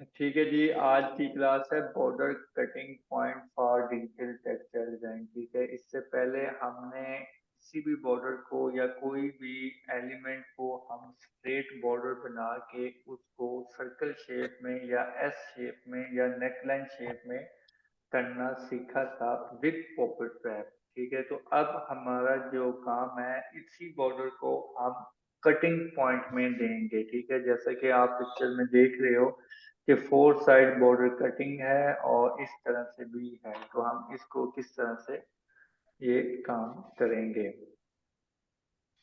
ठीक है जी, आज की क्लास है border cutting point for digital textile design. ठीक है, इससे पहले हमने किसी भी बॉर्डर को या कोई भी एलिमेंट को हम स्ट्रेट बॉर्डर बना के उसको सर्कल शेप में या एस शेप में या नेकलाइन शेप में करना सीखा था विद पॉकेट रैप। ठीक है, तो अब हमारा जो काम है इसी बॉर्डर को हम कटिंग पॉइंट में देंगे। ठीक है, जैसा कि आप पिक्चर में देख रहे हो कि फोर साइड बॉर्डर कटिंग है और इस तरह से भी है, तो हम इसको किस तरह से ये काम करेंगे।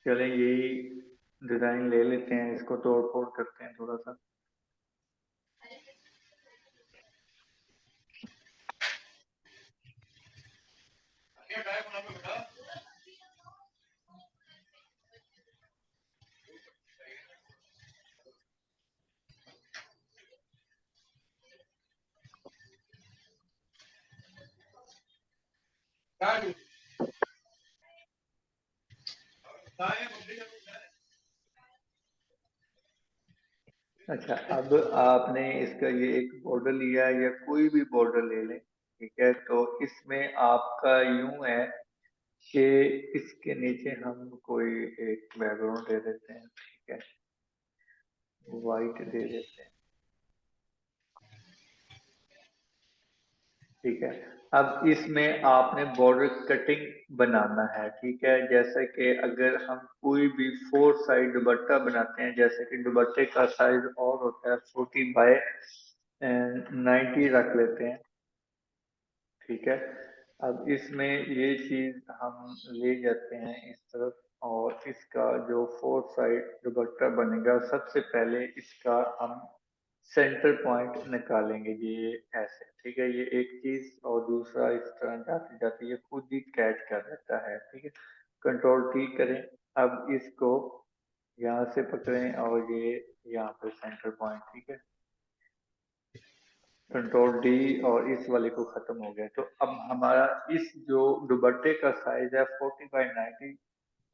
चलें, यही डिजाइन ले लेते हैं, इसको तोड़ फोड़ करते हैं थोड़ा सा। अच्छा, अब आपने इसका ये एक बॉर्डर लिया है या कोई भी बॉर्डर ले लें। ठीक है, तो इसमें आपका यूं है कि इसके नीचे हम कोई एक बैकग्राउंड दे देते हैं। ठीक है, वाइट दे देते हैं। ठीक है, अब इसमें आपने बॉर्डर कटिंग बनाना है। ठीक है, जैसे कि अगर हम कोई भी फोर साइड दुपट्टा बनाते हैं, जैसे कि दुपट्टे का साइज और होता है 40 बाय 90 रख लेते हैं। ठीक है, अब इसमें ये चीज हम ले जाते हैं इस तरफ, और इसका जो फोर साइड दुपट्टा बनेगा सबसे पहले इसका हम सेंटर पॉइंट निकालेंगे, ये ऐसे। ठीक है, ये एक चीज, और दूसरा इस तरह जाते जाते ये खुद ही कैच कर लेता है। ठीक है, कंट्रोल टी करें। अब इसको यहाँ से पकड़ें और ये यहाँ पे सेंटर पॉइंट। ठीक है, कंट्रोल डी, और इस वाले को खत्म हो गया। तो अब हमारा इस जो दुपट्टे का साइज है 40 बाय 90,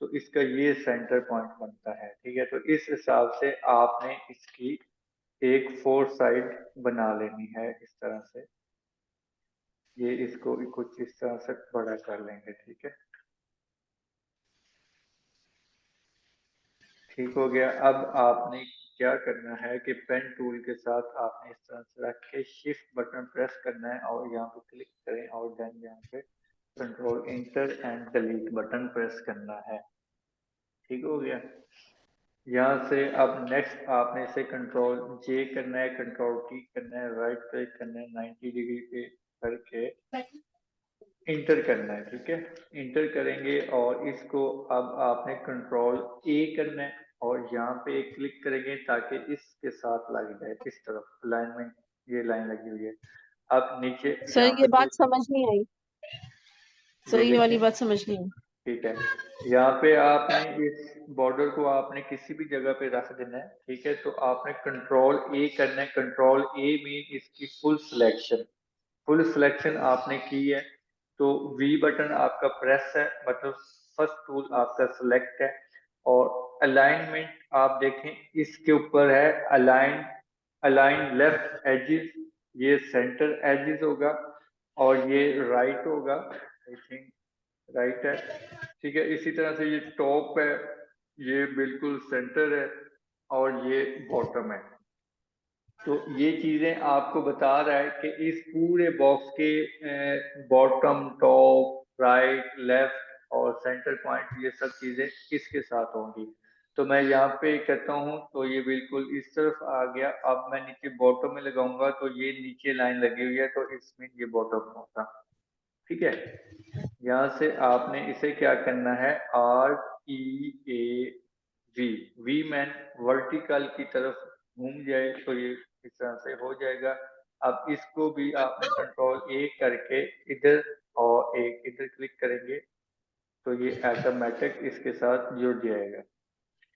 तो इसका ये सेंटर पॉइंट बनता है। ठीक है, तो इस हिसाब से आपने इसकी एक फोर साइड बना लेनी है इस तरह से। ये इसको कुछ इस तरह से बड़ा कर लेंगे। ठीक है, ठीक हो गया। अब आपने क्या करना है कि पेन टूल के साथ आपने इस तरह से रख के शिफ्ट बटन प्रेस करना है और यहाँ पे क्लिक करें, और देन यहाँ पे control inter and delete button press करना है। ठीक हो गया। यहाँ से अब नेक्स्ट आपने इसे कंट्रोल जे करना है, कंट्रोल टी करना है, राइट क्लिक करना है 90 डिग्री पे करके इंटर करना है। ठीक है, इंटर करेंगे और इसको अब आपने कंट्रोल ए करना है और यहाँ पे क्लिक करेंगे ताकि इसके साथ लग जाए इस तरफ अलाइनमेंट। ये लाइन लगी हुई है। अब नीचे सर यहाँ ये पे बात देखें, समझ नहीं आई। सर ये ये वाली देखें। बात समझ नहीं आई। ठीक है, यहाँ पे आपने इस बॉर्डर को आपने किसी भी जगह पे रख देना है। ठीक है, तो आपने कंट्रोल ए करना है। कंट्रोल ए मीन इसकी फुल सिलेक्शन। फुल सिलेक्शन आपने की है तो वी बटन आपका प्रेस है, मतलब फर्स्ट टूल आपका सिलेक्ट है। और अलाइनमेंट आप देखें इसके ऊपर है अलाइन, अलाइन लेफ्ट एजिस, ये सेंटर एजिस होगा, और ये राइट होगा, आई थिंक राइट है। ठीक है, इसी तरह से ये टॉप है, ये बिल्कुल सेंटर है, और ये बॉटम है। तो ये चीजें आपको बता रहा है कि इस पूरे बॉक्स के बॉटम, टॉप, राइट, लेफ्ट और सेंटर पॉइंट, ये सब चीजें किसके साथ होंगी। तो मैं यहाँ पे करता हूँ तो ये बिल्कुल इस तरफ आ गया। अब मैं नीचे बॉटम में लगाऊंगा तो ये नीचे लाइन लगी हुई है, तो इसमें ये बॉटम होगा। ठीक है, यहाँ से आपने इसे क्या करना है, REAV, वी मैन वर्टिकल की तरफ घूम जाए तो ये इस तरह से हो जाएगा। अब इसको भी आपने कंट्रोल ए करके इधर और एक इधर क्लिक करेंगे तो ये ऑटोमेटिक इसके साथ जुड़ जाएगा।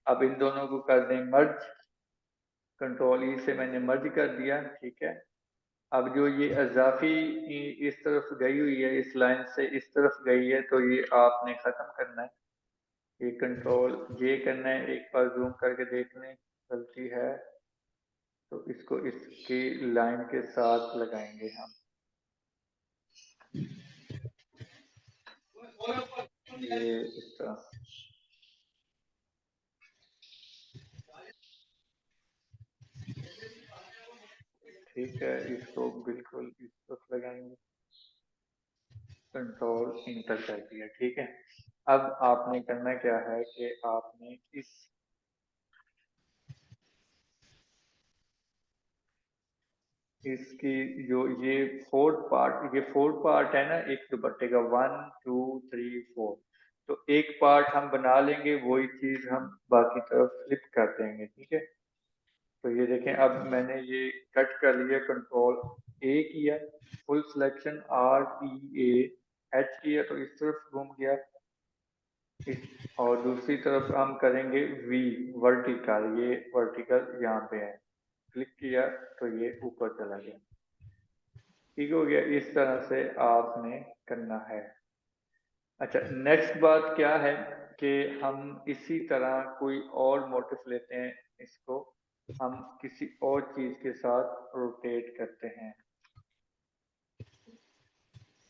अब इन दोनों को कर दें मर्ज। कंट्रोल ई से मैंने मर्ज कर दिया। ठीक है, अब जो ये अजाफी इस तरफ गई हुई है, इस लाइन से इस तरफ गई है, तो ये आपने खत्म करना है। ये कंट्रोल जे करना है, एक बार जूम करके देख लें, गलती है। तो इसको इसकी लाइन के साथ लगाएंगे हम, ये इस तरह। ठीक है, इसको बिल्कुल इस तरफ लगाएंगे, कंट्रोल इंटर कर दिया। ठीक है, अब आपने करना क्या है कि आपने इसकी जो ये फोर्थ पार्ट है ना एक दुपट्टे का, 1 2 3 4, तो एक पार्ट हम बना लेंगे, वही चीज हम बाकी तरफ फ्लिप कर देंगे। ठीक है, तो ये देखें, अब मैंने ये कट कर लिया, कंट्रोल ए किया, फुल सिलेक्शन REA H किया, तो इस तरफ घूम गया। इस और दूसरी तरफ हम करेंगे V वर्टिकल, ये वर्टिकल यहाँ पे है, क्लिक किया तो ये ऊपर चला गया। ठीक हो गया, इस तरह से आपने करना है। अच्छा, नेक्स्ट बात क्या है कि हम इसी तरह कोई और मोटिव लेते हैं, इसको हम किसी और चीज के साथ रोटेट करते हैं।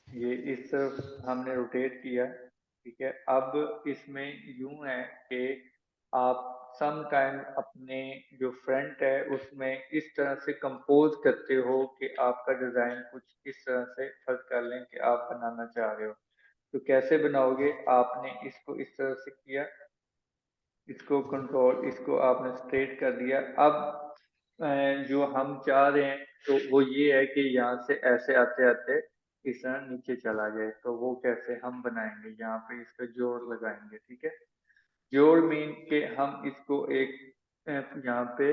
ये इस तरफ हमने रोटेट किया। ठीक है, अब इसमें यूं है कि आप सम टाइम अपने जो फ्रंट है उसमें इस तरह से कंपोज करते हो कि आपका डिजाइन कुछ इस तरह से फर्ज कर लें कि आप बनाना चाह रहे हो। तो कैसे बनाओगे, आपने इसको इस तरह से किया, इसको कंट्रोल, इसको आपने स्ट्रेट कर दिया। अब जो हम चाह रहे हैं तो वो ये है कि यहाँ से ऐसे आते आते इस तरह नीचे चला जाए, तो वो कैसे हम बनाएंगे, यहाँ पे इसका जोड़ लगाएंगे। ठीक है, जोड़ मीन के हम इसको एक यहाँ पे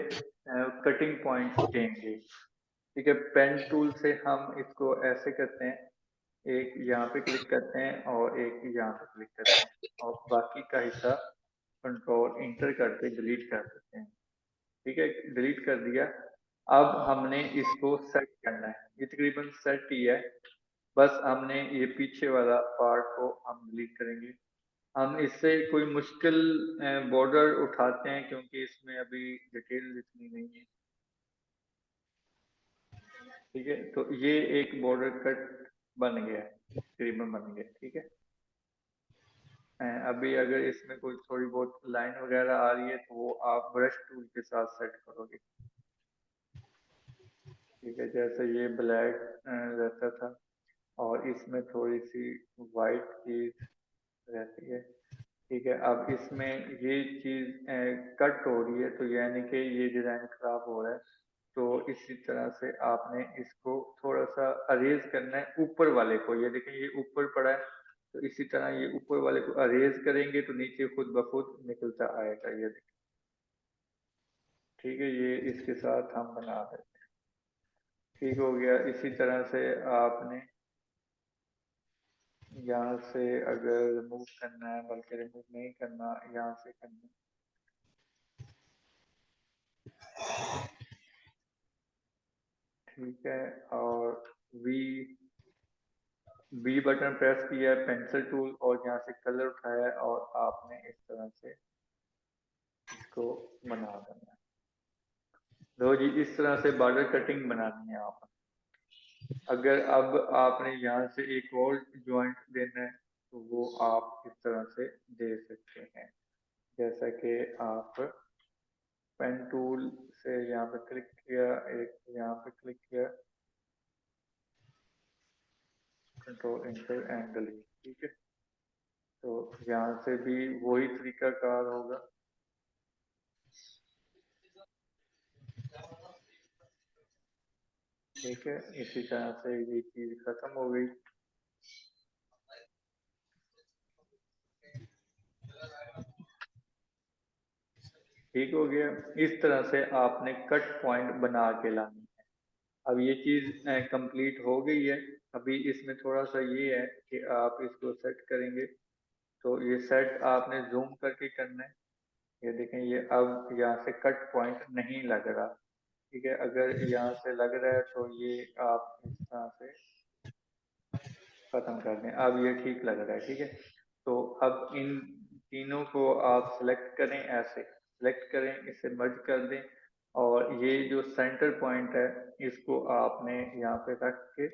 कटिंग पॉइंट देंगे। ठीक है, पेन टूल से हम इसको ऐसे करते हैं, एक यहाँ पे क्लिक करते हैं और एक यहाँ पे क्लिक करते हैं, और बाकी का हिस्सा कंट्रोल इंटर करके डिलीट कर देते हैं। ठीक है, डिलीट कर दिया। अब हमने इसको सेट करना है, ये तकरीबन सेट ही है, बस हमने ये पीछे वाला पार्ट को हम डिलीट करेंगे। हम इससे कोई मुश्किल बॉर्डर उठाते हैं क्योंकि इसमें अभी डिटेल इतनी नहीं है। ठीक है, तो ये एक बॉर्डर कट बन गया, तकरीबन बन गया। ठीक है, अभी अगर इसमें कोई थोड़ी बहुत लाइन वगैरह आ रही है तो वो आप ब्रश टूल के साथ सेट करोगे। ठीक है, जैसे ये ब्लैक रहता था और इसमें थोड़ी सी वाइट चीज रहती है। ठीक है, अब इसमें ये चीज कट हो रही है, तो यानी कि ये डिजाइन खराब हो रहा है, तो इसी तरह से आपने इसको थोड़ा सा अरेज करना है ऊपर वाले को। ये देखें, ये ऊपर पड़ा है, तो इसी तरह ये ऊपर वाले को अरेज करेंगे तो नीचे खुद ब खुद निकलता आएगा। ये देखें, ठीक है, ये इसके साथ हम बना देते हैं। ठीक हो गया, इसी तरह से आपने यहाँ से अगर रिमूव करना है, बल्कि रिमूव नहीं करना, यहाँ से करना, ठीक है, और वी बी बटन प्रेस किया है, पेंसिल टूल, और यहाँ से कलर उठाया है और आपने इस तरह से इसको बना देना है। लो जी, इस तरह से बॉर्डर कटिंग बनानी है आप। अगर अब आपने यहाँ से एक और ज्वाइंट देना है तो वो आप इस तरह से दे सकते हैं, जैसा कि आप पेन टूल से यहाँ पे क्लिक किया, एक यहाँ पे क्लिक किया, कंट्रोल इंटर एंड डिलीट। ठीक है, तो यहाँ से भी वही तरीका कार होगा। ठीक है, इसी तरह से ये चीज खत्म हो गई। ठीक हो गया, इस तरह से आपने कट पॉइंट बना के लानी है। अब ये चीज कंप्लीट हो गई है। अभी इसमें थोड़ा सा ये है कि आप इसको सेट करेंगे, तो ये सेट आपने जूम करके करना है। ये देखें, ये अब यहाँ से कट पॉइंट नहीं लग रहा। ठीक है, अगर यहाँ से लग रहा है तो ये आप इस तरह से खत्म कर दें। अब ये ठीक लग रहा है। ठीक है, तो अब इन तीनों को आप सिलेक्ट करें, ऐसे सिलेक्ट करें, इसे मर्ज कर दें, और ये जो सेंटर पॉइंट है इसको आपने यहाँ पे रख के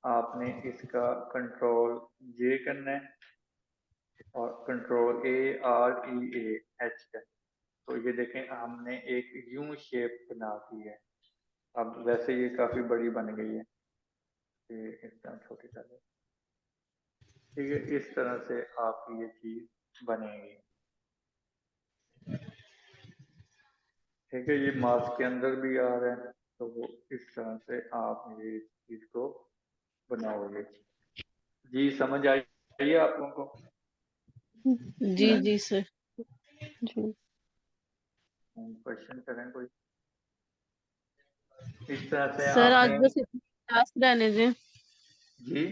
आपने इसका कंट्रोल जे करना है और कंट्रोल AREAH है। तो ये देखें हमने एक यू शेप बना दी है। अब वैसे ये काफी बड़ी बन गई है, ये इस तरह छोटी कर दे। ठीक है, इस तरह से आपकी ये चीज बनेगी। ठीक है, ये मास्क के अंदर भी आ रहा है, तो वो इस तरह से आप ये चीज को बनाओगे। जी समझ आई आप लोगों को? जी जी सर जी। क्वेश्चन करें कोई? इस तरह से सर आज आपने बस क्लास रहने दें, जी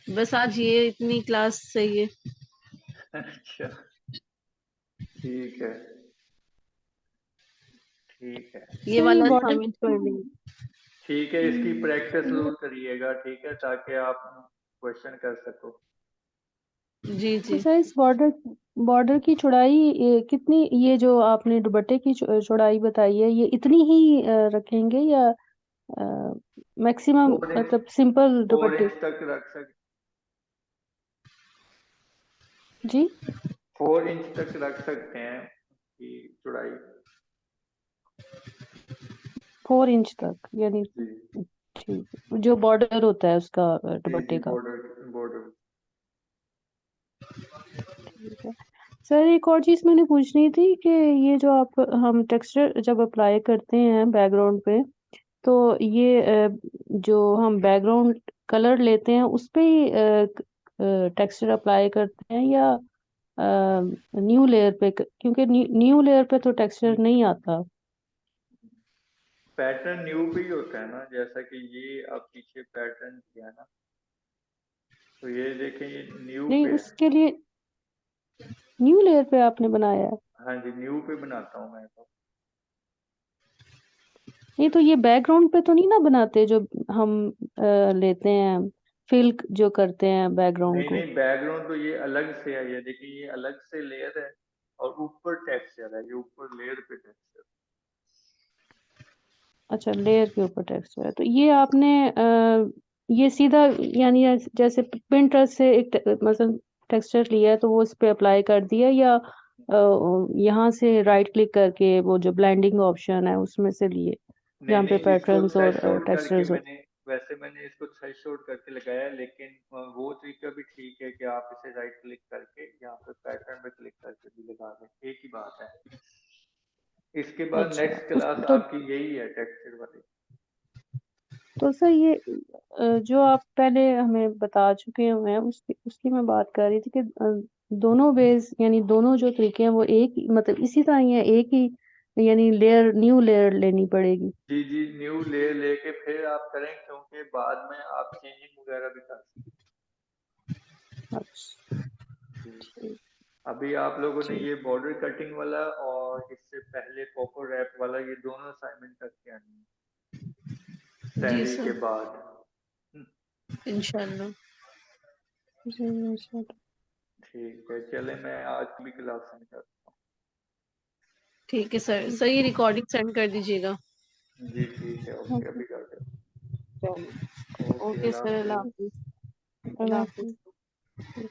बस आज ये इतनी क्लास सही है। अच्छा ठीक है, ठीक है, ये सर ये वाला बॉर्डर असाइनमेंट कर लेंगे। ठीक है। इसकी प्रैक्टिस जरूर करिएगा, ठीक है, ताकि आप क्वेश्चन कर सको। जी जी सर इस बॉर्डर की चौड़ाई कितनी, ये जो आपने दुपट्टे की चौड़ाई बताई है, ये इतनी ही रखेंगे या मैक्सिमम, 4 इंच, मतलब सिंपल 4 दुपट्टे? इंच तक रख सकते, जी 4 इंच तक रख सकते हैं की चौड़ाई। 4 इंच तक यानी? जी ठीक, जो बॉर्डर होता है उसका जी जी, दुपट्टे का। Border border. ठीक है सर, एक और चीज मैंने पूछनी थी कि ये जो हम टेक्सचर जब अप्लाई करते हैं बैकग्राउंड पे, तो ये जो हम बैकग्राउंड कलर लेते हैं उस पे ही टेक्सचर अप्लाई करते हैं या न्यू लेयर पे? क्योंकि न्यू लेयर पे तो टेक्सचर नहीं आता। पैटर्न न्यू पे ही होता है ना, जैसा कि ये अब पीछे पैटर्न किया ना, तो ये देखें ये न्यू नहीं, पे है। उसके लिए न्यू लेयर पे आपने बनाया है? हाँ जी, न्यू पे बनाता हूँ मैं तो। नहीं तो ये बैकग्राउंड पे तो नहीं ना बनाते, जो हम लेते हैं फिल जो करते हैं बैकग्राउंड नहीं को? नहीं, बैकग्राउंड तो ये अलग से है, ये देखिए ये अलग से लेयर है और ऊपर टेक्सचर है, ये ऊपर लेयर पे टेक्सचर। अच्छा, लेयर के ऊपर टेक्सचर है। तो ये आपने ये सीधा यानी जैसे पिंटरेस्ट से एक मतलब टेक्सचर लिया है तो वो इस पे अप्लाई कर दिया, या यहाँ से राइट क्लिक करके वो जो ब्लेंडिंग ऑप्शन है उसमें से लिए, नहीं जहाँ पे नहीं, इसको पैटर्न्स और थ्रेशोल्ड करके टेक्सचर्स हो? मैंने, वैसे मैंने इसको थ्रेशोल्ड करके लगाया, लेकिन वो तरीका भी ठीक है कि आप इसे राइट क्लिक करके यहाँ पे पैटर्न पे क्लिक करके भी लगा दें, एक ही बात है। इसके बाद अच्छा, नेक्स्ट उस क्लास आपकी यही है टेक्सचर वाली। तो सर ये जो आप पहले हमें बता चुके हुए हैं उसकी उसकी मैं बात कर रही थी कि दोनों बेस यानी दोनों जो तरीके हैं वो मतलब इसी तरह ही है, एक ही यानी लेयर, न्यू लेयर लेनी पड़ेगी? जी जी, न्यू लेयर लेके फिर आप करें, क्योंकि बाद में आप चेंजिंग वगैरह भी कर सकते अच्छा, हैं। ठीक अभी आप लोगों ने ठीक। ये बॉर्डर कटिंग वाला और इससे पहले पोको रैप वाला, ये दोनों असाइनमेंट करके आनी है जी सहरी के सर बाद। इंशाल्लाह। जी, अच्छा। ठीक है, चले मैं आज की भी क्लास में करता ठीक है सर, सही रिकॉर्डिंग सेंड कर दीजिएगा। हूँ। जी ठीक है, ओके, ओके, अभी कर दो। चलिए ओके, ओके अल्लाह सर, अल्लाह हाफिज। हाफिज। अल्लाह अल्लाह हाफिज़। हाफिज।